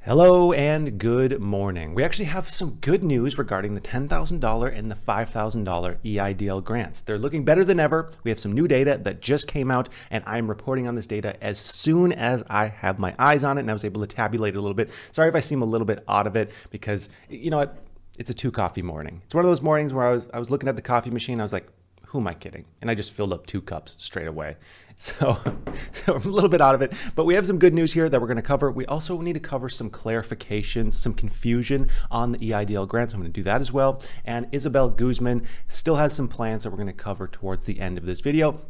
Hello and good morning. We actually have some good news regarding the $10,000 and the $5,000 EIDL grants. They're looking better than ever. We have some new data that just came out, and I'm reporting on this data as soon as I have my eyes on it, and I was able to tabulate it a little bit. Sorry if I seem a little bit out of it because, you know what, it's a 2-coffee morning. It's one of those mornings where I was looking at the coffee machine, I was like, who am I kidding? And I just filled up 2 cups straight away. So I'm a little bit out of it, but we have some good news here that we're going to cover. We also need to cover some clarifications, some confusion on the EIDL grants. I'm going to do that as well. And Isabel Guzman still has some plans that we're going to cover towards the end of this video.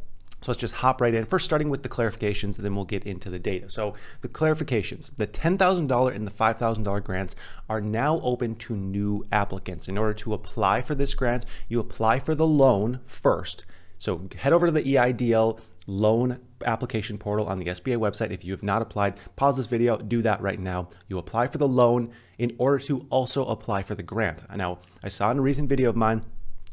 So let's just hop right in. First, starting with the clarifications, and then we'll get into the data. So the clarifications, the $10,000 and the $5,000 grants are now open to new applicants. In order to apply for this grant, you apply for the loan first. So head over to the EIDL loan application portal on the SBA website. If you have not applied, pause this video, do that right now. You apply for the loan in order to also apply for the grant. Now, I saw in a recent video of mine,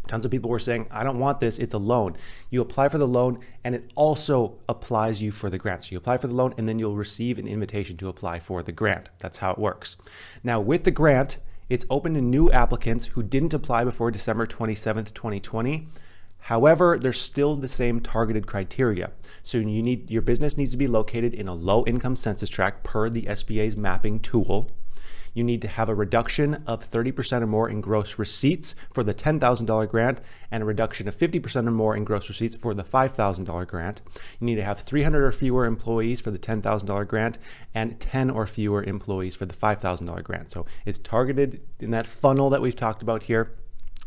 tons of people were saying, I don't want this, it's a loan. You apply for the loan and it also applies you for the grant. So you apply for the loan and then you'll receive an invitation to apply for the grant. That's how it works. Now with the grant, it's open to new applicants who didn't apply before December 27th, 2020. However, there's still the same targeted criteria. So your business needs to be located in a low income census tract per the SBA's mapping tool. You need to have a reduction of 30% or more in gross receipts for the $10,000 grant and a reduction of 50% or more in gross receipts for the $5,000 grant. You need to have 300 or fewer employees for the $10,000 grant and 10 or fewer employees for the $5,000 grant. So it's targeted in that funnel that we've talked about here.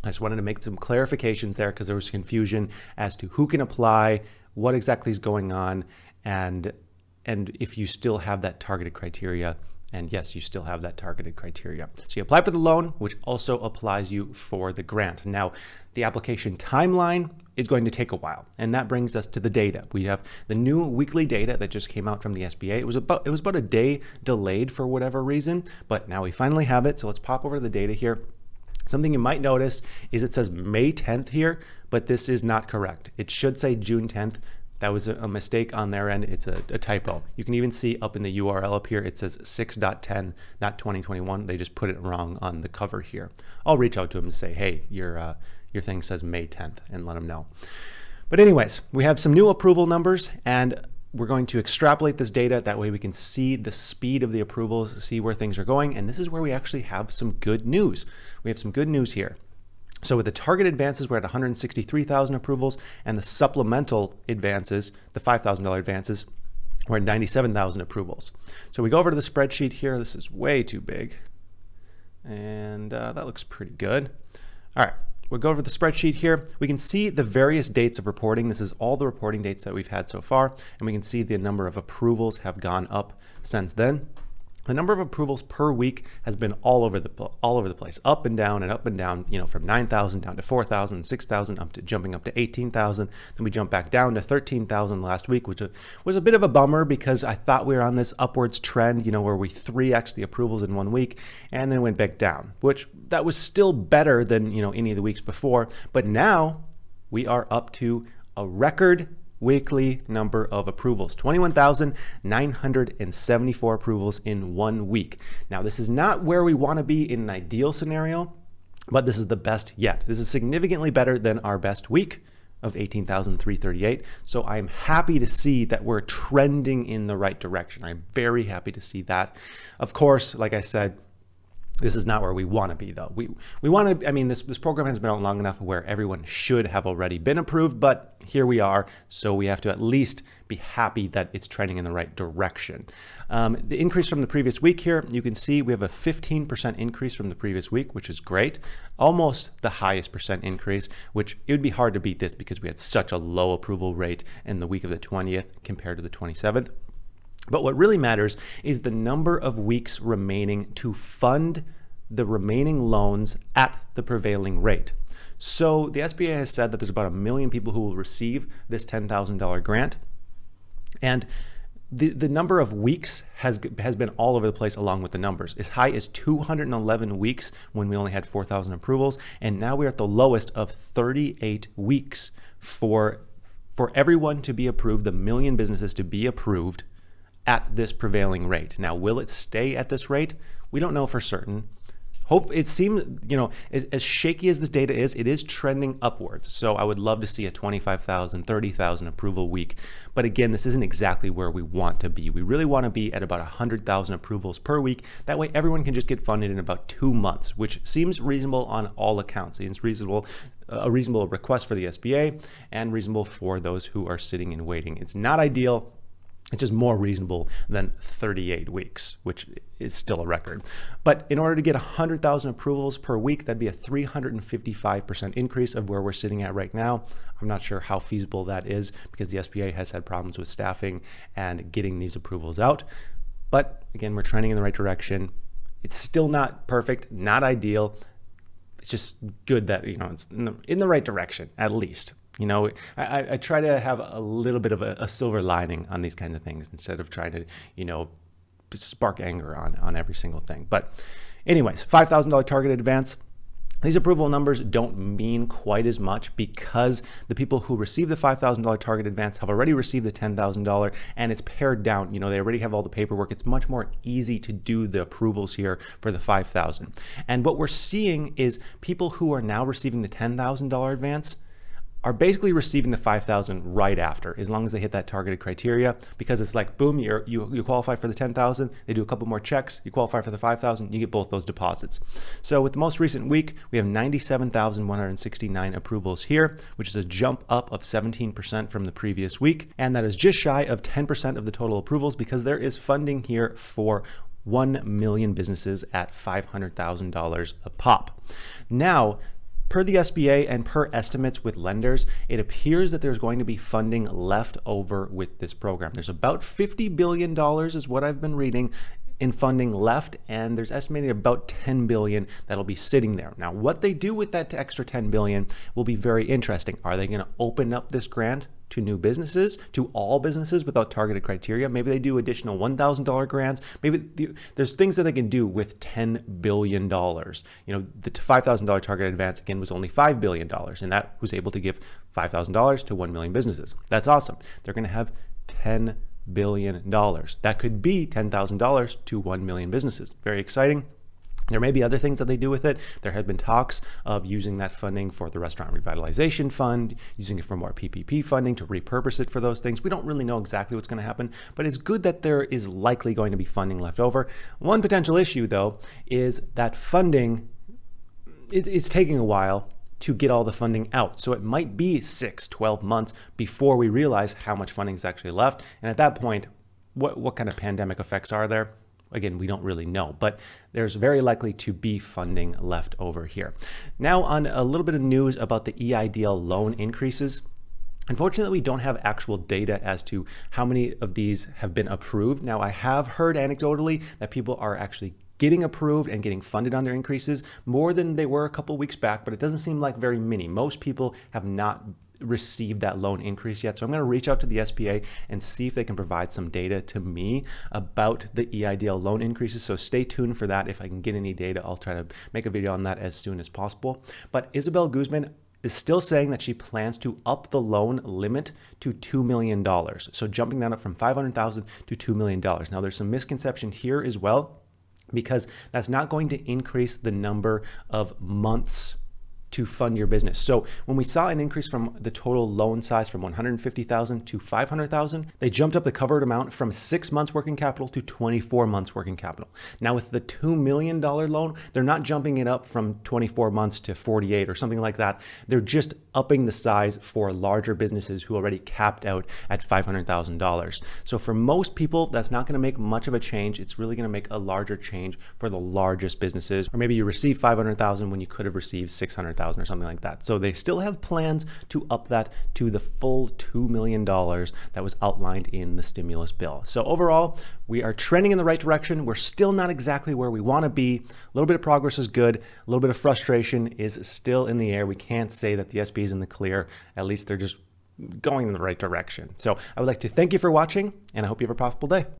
I just wanted to make some clarifications there because there was confusion as to who can apply, what exactly is going on, and if you still have that targeted criteria. And yes, you still have that targeted criteria. So you apply for the loan, which also applies you for the grant. Now, the application timeline is going to take a while, and that brings us to the data. We have the new weekly data that just came out from the SBA. It was about a day delayed for whatever reason, but now we finally have it. So let's pop over to the data here. Something you might notice is it says May 10th here, but this is not correct. It should say June 10th. That was a mistake on their end. It's a typo. You can even see up in the URL up here, it says 6.10, not 2021. They just put it wrong on the cover here. I'll reach out to them and say, hey, your thing says May 10th, and let them know. But anyways, we have some new approval numbers, and we're going to extrapolate this data. That way we can see the speed of the approvals, see where things are going. And this is where we actually have some good news. We have some good news here. So with the target advances, we're at 163,000 approvals, and the supplemental advances, the $5,000 advances, we're at 97,000 approvals. So we go over to the spreadsheet here. This is way too big, and that looks pretty good. All right. We'll go over the spreadsheet here. We can see the various dates of reporting. This is all the reporting dates that we've had so far, and we can see the number of approvals have gone up since then. The number of approvals per week has been all over the place, up and down, you know, from 9,000 down to 4,000, 6,000, jumping up to 18,000. Then we jump back down to 13,000 last week, which was a bit of a bummer because I thought we were on this upwards trend, you know, where we 3x the approvals in 1 week and then went back down, which that was still better than, you know, any of the weeks before. But now we are up to a record weekly number of approvals, 21,974 approvals in 1 week. Now, this is not where we want to be in an ideal scenario, but this is the best yet. This is significantly better than our best week of 18,338. So I'm happy to see that we're trending in the right direction. I'm very happy to see that. Of course, like I said, this is not where we want to be, though. We want to, I mean, this program has been out long enough where everyone should have already been approved, but here we are. So we have to at least be happy that it's trending in the right direction. The increase from the previous week here, you can see we have a 15% increase from the previous week, which is great. Almost the highest percent increase, which it would be hard to beat this because we had such a low approval rate in the week of the 20th compared to the 27th. But what really matters is the number of weeks remaining to fund the remaining loans at the prevailing rate. So the SBA has said that there's about 1 million people who will receive this $10,000 grant. And the number of weeks has been all over the place along with the numbers. As high as 211 weeks when we only had 4,000 approvals. And now we're at the lowest of 38 weeks for everyone to be approved, the 1 million businesses to be approved at this prevailing rate. Now, will it stay at this rate? We don't know for certain. Hope it seems, as shaky as this data is, it is trending upwards. So I would love to see a 25,000, 30,000 approval week. But again, this isn't exactly where we want to be. We really want to be at about 100,000 approvals per week. That way everyone can just get funded in about 2 months, which seems reasonable on all accounts. It's reasonable, a reasonable request for the SBA and reasonable for those who are sitting and waiting. It's not ideal. It's just more reasonable than 38 weeks, which is still a record. But in order to get 100,000 approvals per week, that'd be a 355% increase of where we're sitting at right now. I'm not sure how feasible that is because the SBA has had problems with staffing and getting these approvals out. But again, we're trending in the right direction. It's still not perfect, not ideal. It's just good that, it's in the right direction, at least. I try to have a little bit of a silver lining on these kinds of things instead of trying to, spark anger on every single thing. But anyways, $5,000 targeted advance. These approval numbers don't mean quite as much because the people who receive the $5,000 target advance have already received the $10,000 and it's pared down. They already have all the paperwork. It's much more easy to do the approvals here for the $5,000. And what we're seeing is people who are now receiving the $10,000 advance are basically receiving the $5,000 right after, as long as they hit that targeted criteria, because it's like, boom, you qualify for the $10,000, they do a couple more checks, you qualify for the $5,000, you get both those deposits. So with the most recent week, we have 97,169 approvals here, which is a jump up of 17% from the previous week. And that is just shy of 10% of the total approvals because there is funding here for 1 million businesses at $500,000 a pop. Now, per the SBA and per estimates with lenders, it appears that there's going to be funding left over with this program. There's about $50 billion is what I've been reading in funding left, and there's estimated about $10 billion that'll be sitting there. Now, what they do with that extra $10 billion will be very interesting. Are they going to open up this grant to new businesses, to all businesses without targeted criteria? Maybe they do additional $1,000 grants. Maybe there's things that they can do with $10 billion. The $5,000 target advance, again, was only $5 billion, and that was able to give $5,000 to 1 million businesses. That's awesome. They're going to have $10 billion. That could be $10,000 to 1 million businesses. Very exciting. There may be other things that they do with it. There have been talks of using that funding for the Restaurant Revitalization Fund, using it for more PPP funding to repurpose it for those things. We don't really know exactly what's going to happen, but it's good that there is likely going to be funding left over. One potential issue, though, is that funding, it's taking a while to get all the funding out. So it might be 6-12 months before we realize how much funding is actually left. And at that point, what kind of pandemic effects are there? Again, we don't really know, but there's very likely to be funding left over here. Now on a little bit of news about the EIDL loan increases. Unfortunately, we don't have actual data as to how many of these have been approved. Now, I have heard anecdotally that people are actually getting approved and getting funded on their increases more than they were a couple weeks back, but it doesn't seem like very many. Most people have not received that loan increase yet. So I'm going to reach out to the SBA and see if they can provide some data to me about the EIDL loan increases. So stay tuned for that. If I can get any data, I'll try to make a video on that as soon as possible. But Isabel Guzman is still saying that she plans to up the loan limit to $2 million. So jumping that up from $500,000 to $2 million. Now there's some misconception here as well, because that's not going to increase the number of months to fund your business. So when we saw an increase from the total loan size from $150,000 to $500,000, they jumped up the covered amount from 6 months working capital to 24 months working capital. Now with the $2 million loan, they're not jumping it up from 24 months to 48 or something like that. They're just upping the size for larger businesses who already capped out at $500,000. So for most people, that's not going to make much of a change. It's really going to make a larger change for the largest businesses. Or maybe you receive $500,000 when you could have received $600,000 or something like that. So they still have plans to up that to the full $2 million that was outlined in the stimulus bill. So overall, we are trending in the right direction. We're still not exactly where we want to be. A little bit of progress is good. A little bit of frustration is still in the air. We can't say that the SB is in the clear. At least they're just going in the right direction. So I would like to thank you for watching, and I hope you have a profitable day.